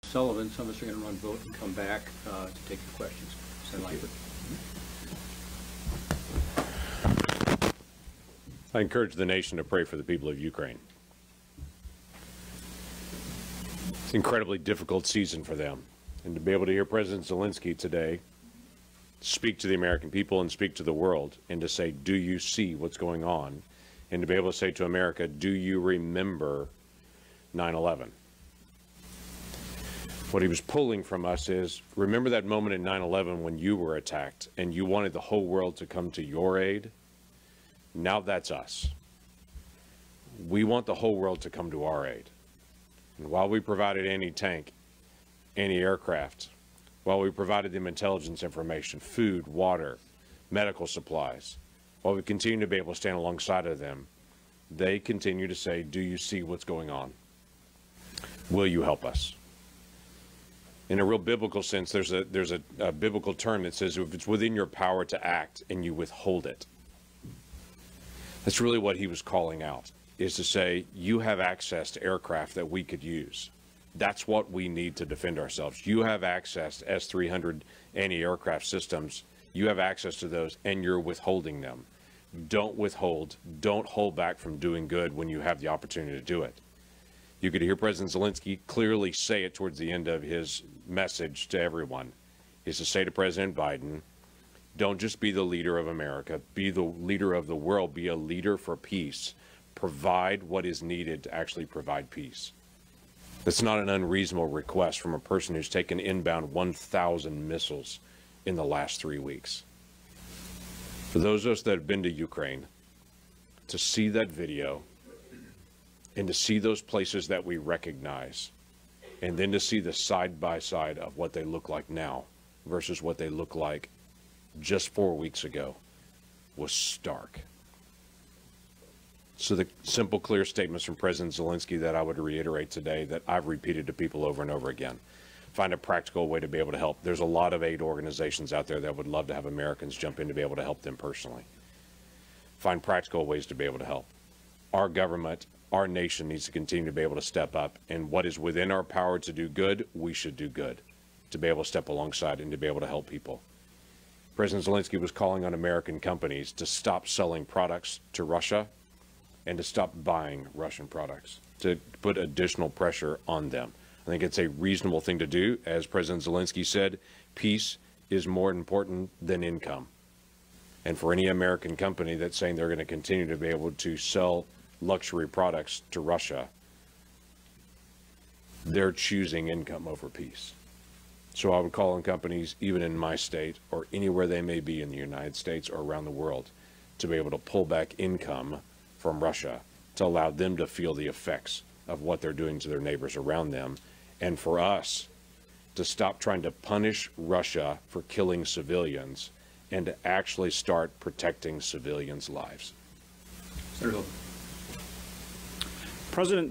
Sullivan. Some of us are going to run vote and come back to take your questions. Senator Lankford. I encourage the nation to pray for the people of Ukraine. It's an incredibly difficult season for them. And to be able to hear President Zelensky today speak to the American people and speak to the world and to say, do you see what's going on? And to be able to say to America, do you remember 9/11? What he was pulling from us is, remember that moment in 9/11 when you were attacked and you wanted the whole world to come to your aid? Now that's us. We want the whole world to come to our aid. And while we provided anti-tank, anti-aircraft, while we provided them intelligence information, food, water, medical supplies, while we continue to be able to stand alongside of them, they continue to say, do you see what's going on? Will you help us? In a real biblical sense, there's a biblical term that says if it's within your power to act and you withhold it. That's really what he was calling out, is to say, you have access to aircraft that we could use. That's what we need to defend ourselves. You have access to S-300 anti-aircraft systems. You have access to those, and you're withholding them. Don't withhold. Don't hold back from doing good when you have the opportunity to do it. You could hear President Zelensky clearly say it towards the end of his message to everyone, is to say to President Biden, don't just be the leader of America, be the leader of the world, be a leader for peace. Provide what is needed to actually provide peace. That's not an unreasonable request from a person who's taken inbound 1,000 missiles in the last 3 weeks. For those of us that have been to Ukraine, to see that video and to see those places that we recognize, and then to see the side-by-side of what they look like now versus what they look like just 4 weeks ago, was stark. So the simple, clear statements from President Zelensky that I would reiterate today that I've repeated to people over and over again. Find a practical way to be able to help. There's a lot of aid organizations out there that would love to have Americans jump in to be able to help them personally. Find practical ways to be able to help. Our government, our nation needs to continue to be able to step up, and what is within our power to do good, we should do good, to be able to step alongside and to be able to help people. President Zelensky was calling on American companies to stop selling products to Russia and to stop buying Russian products, to put additional pressure on them. I think it's a reasonable thing to do. As President Zelensky said, peace is more important than income. And for any American company that's saying they're going to continue to be able to sell luxury products to Russia, they're choosing income over peace. So I would call on companies, even in my state or anywhere they may be in the United States or around the world, to be able to pull back income from Russia to allow them to feel the effects of what they're doing to their neighbors around them, and for us to stop trying to punish Russia for killing civilians and to actually start protecting civilians' lives. Senator Hill. President